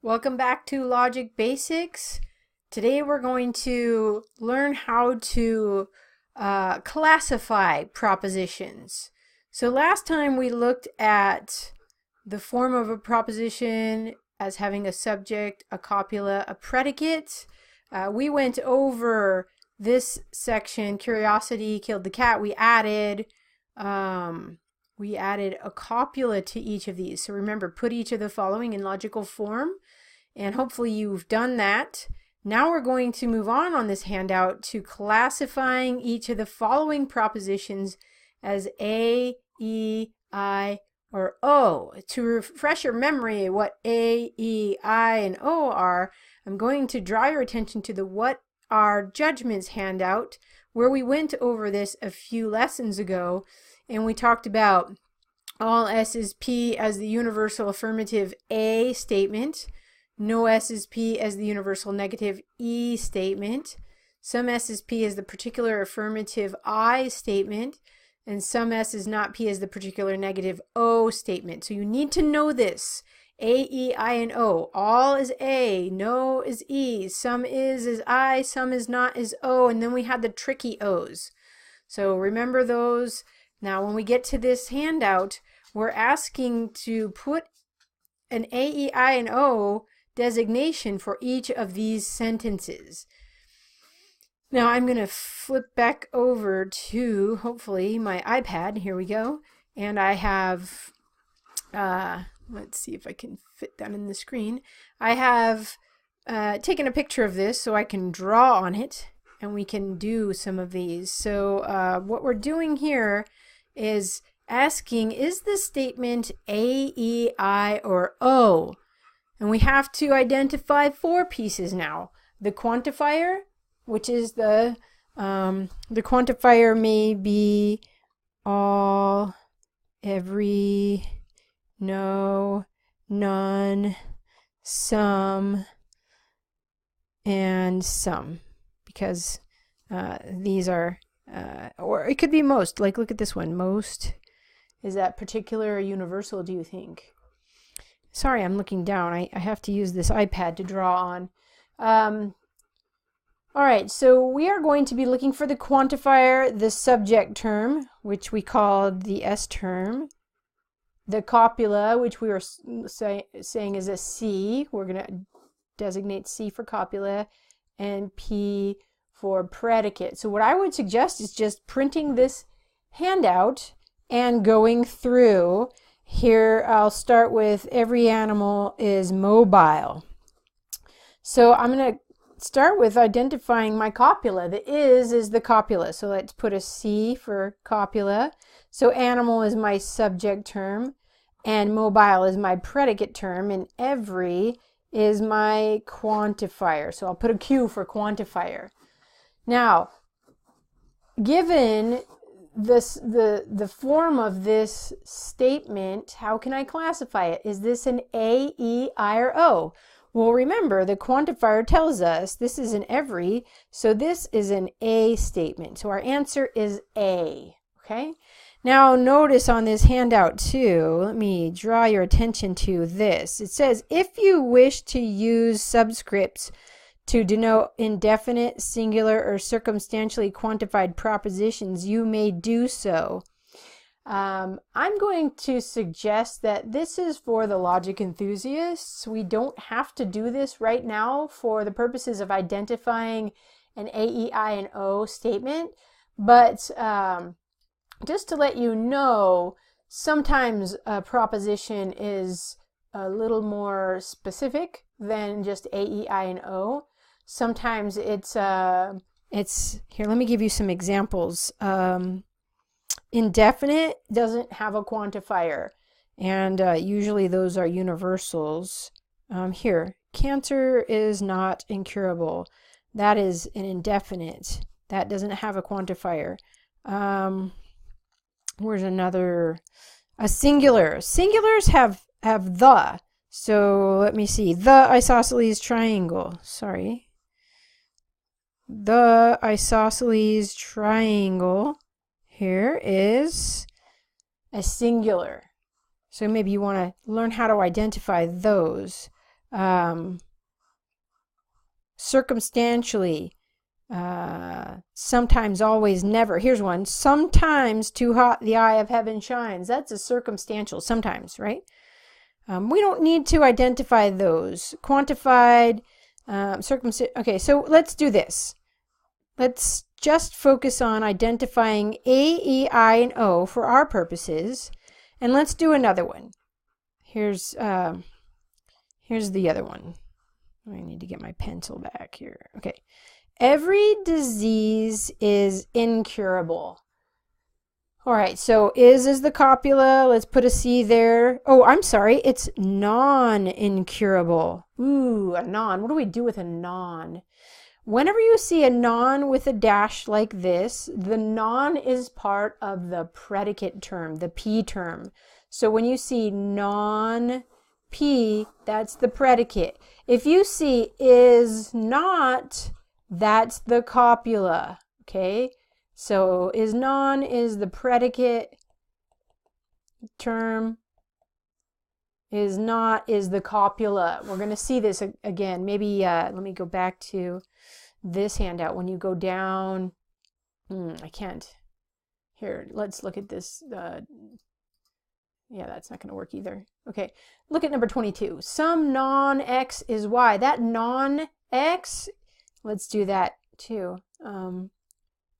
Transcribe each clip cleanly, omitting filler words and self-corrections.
Welcome back to Logic Basics. Today we're going to learn how to classify propositions. So last time we looked at the form of a proposition as having a subject, a copula, a predicate. We went over this section, curiosity killed the cat. We added a copula to each of these. So remember, put each of the following in logical form. And hopefully you've done that. Now we're going to move on this handout to classifying each of the following propositions as A, E, I, or O. To refresh your memory what A, E, I, and O are, I'm going to draw your attention to the What Are Judgments handout, where we went over this a few lessons ago, and we talked about all S is P as the universal affirmative A statement, no S is P as the universal negative E statement, some S is P as the particular affirmative I statement, and some S is not P as the particular negative O statement. So you need to know this. A, E, I, and O. All is A, no is E, some is I, some is not is O, and then we had the tricky O's. So remember those. Now when we get to this handout, we're asking to put an A, E, I, and O designation for each of these sentences. Now I'm going to flip back over to hopefully my iPad. Here we go. And I have, let's see if I can fit that in the screen. I have taken a picture of this so I can draw on it and we can do some of these. So what we're doing here is asking, is this statement A, E, I, or O? And we have to identify four pieces now. The quantifier, which is the quantifier may be all, every, no, none, some, and some. Because these are, or it could be most. Like look at this one. Most. Is that particular or universal, do you think? Sorry, I'm looking down. I have to use this iPad to draw on. All right, so we are going to be looking for the quantifier, the subject term, which we called the S term, the copula, which we were saying is a C. We're going to designate C for copula, and P for predicate. So what I would suggest is just printing this handout and going through. Here I'll start with every animal is mobile. So I'm going to start with identifying my copula. The is the copula. So let's put a C for copula. So animal is my subject term and mobile is my predicate term and every is my quantifier. So I'll put a Q for quantifier. Now, given the form of this statement, how can I classify it? Is this an A, E, I, or O? Well, remember, the quantifier tells us this is an every, so this is an A statement. So our answer is A, okay? Now, notice on this handout, too, let me draw your attention to this. It says, if you wish to use subscripts to denote indefinite, singular, or circumstantially quantified propositions, you may do so. I'm going to suggest that this is for the logic enthusiasts. We don't have to do this right now for the purposes of identifying an A, E, I, and O statement. But just to let you know, sometimes a proposition is a little more specific than just A, E, I, and O. Sometimes it's here, let me give you some examples. Indefinite doesn't have a quantifier, and usually those are universals. Here, cancer is not incurable. That is an indefinite. That doesn't have a quantifier. Where's another? A singular. Singulars have the. So let me see. The isosceles triangle. Sorry. The isosceles triangle here is a singular. So maybe you want to learn how to identify those. circumstantially, sometimes, always, never. Here's one. Sometimes too hot the eye of heaven shines. That's a circumstantial, sometimes, right? We don't need to identify those. Quantified, okay, so let's do this. Let's just focus on identifying A, E, I, and O for our purposes. And let's do another one. Here's the other one. I need to get my pencil back here. Okay. Every disease is incurable. All right, so is the copula. Let's put a C there. Oh, I'm sorry. It's non-incurable. Ooh, a non. What do we do with a non? Whenever you see a non with a dash like this, the non is part of the predicate term, the P term. So when you see non-P, that's the predicate. If you see is not, that's the copula, okay? So is non is the predicate term, is not is the copula. We're going to see this again. Maybe let me go back to this handout. When you go down, I can't. Here, let's look at this. Yeah, that's not going to work either. Okay, look at number 22. Some non-x is y. That non-x, let's do that too.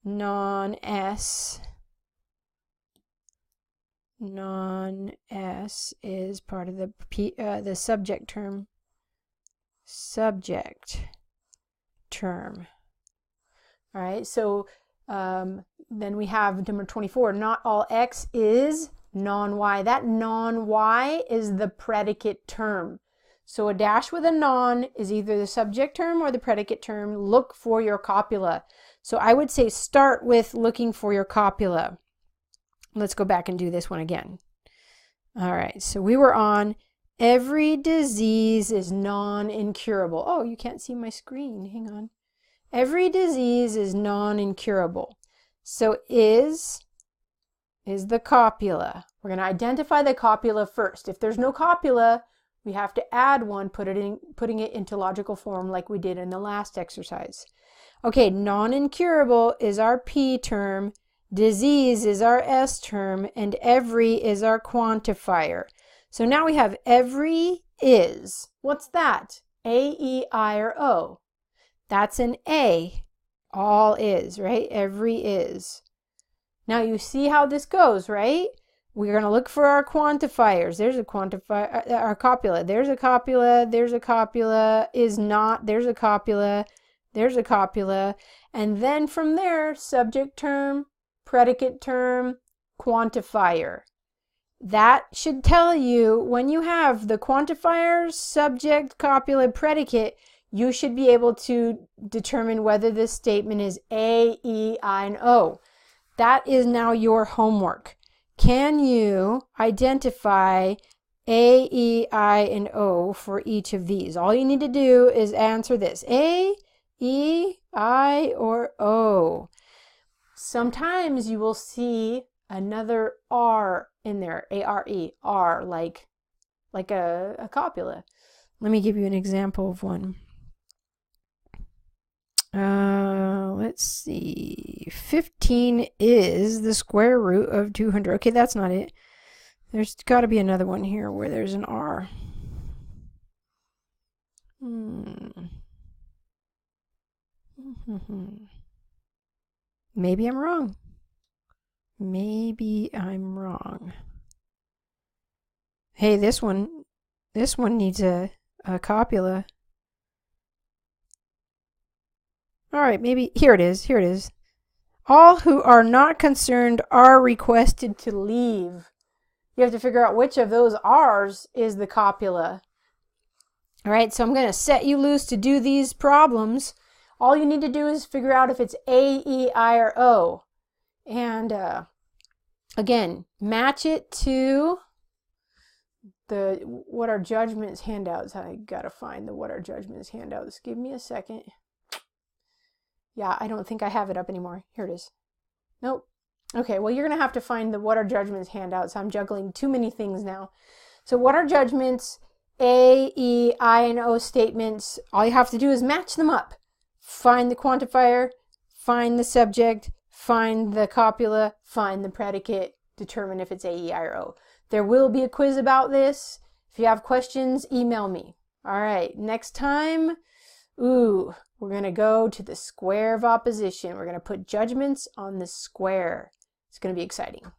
Non-s is part of the subject term. Subject term. All right, so then we have number 24. Not all x is non-y. That non-y is the predicate term. So a dash with a non is either the subject term or the predicate term. Look for your copula. So I would say start with looking for your copula. Let's go back and do this one again. All right, so we were on every disease is non-incurable. Oh, you can't see my screen. Hang on. Every disease is non-incurable. So is the copula. We're going to identify the copula first. If there's no copula, we have to add one, putting it into logical form like we did in the last exercise. Okay, non-incurable is our P term, disease is our S term, and every is our quantifier. So now we have every is. What's that? A, E, I, or O? That's an A. All is, right? Every is. Now you see how this goes, right? We're going to look for our quantifiers. There's a quantifier, our copula. There's a copula, there's a copula, is not, there's a copula, there's a copula. And then from there, subject term, predicate term, quantifier. That should tell you when you have the quantifiers, subject, copula, predicate, you should be able to determine whether this statement is A, E, I, and O. That is now your homework. Can you identify A, E, I, and O for each of these? All you need to do is answer this. A, E, I, or O. Sometimes you will see another R in there, A-R-E, R, like a copula. Let me give you an example of one. Let's see. 15 is the square root of 200. Okay, that's not it. There's got to be another one here where there's an R. Maybe I'm wrong. Maybe I'm wrong. Hey, this one needs a copula. All right, maybe here it is. Here it is. All who are not concerned are requested to leave. You have to figure out which of those R's is the copula. All right, so I'm going to set you loose to do these problems. All you need to do is figure out if it's A, E, I, or O. And again, match it to the What Are Judgments handouts. I got to find the What Are Judgments handouts. Give me a second. Yeah, I don't think I have it up anymore. Here it is. Nope. Okay, well, you're going to have to find the What Are Judgments handouts. I'm juggling too many things now. So What Are Judgments A, E, I, and O statements, all you have to do is match them up. Find the quantifier, find the subject, find the copula, find the predicate, determine if it's A, E, I, or O. There will be a quiz about this. If you have questions, email me. All right, next time, we're going to go to the square of opposition. We're going to put judgments on the square. It's going to be exciting.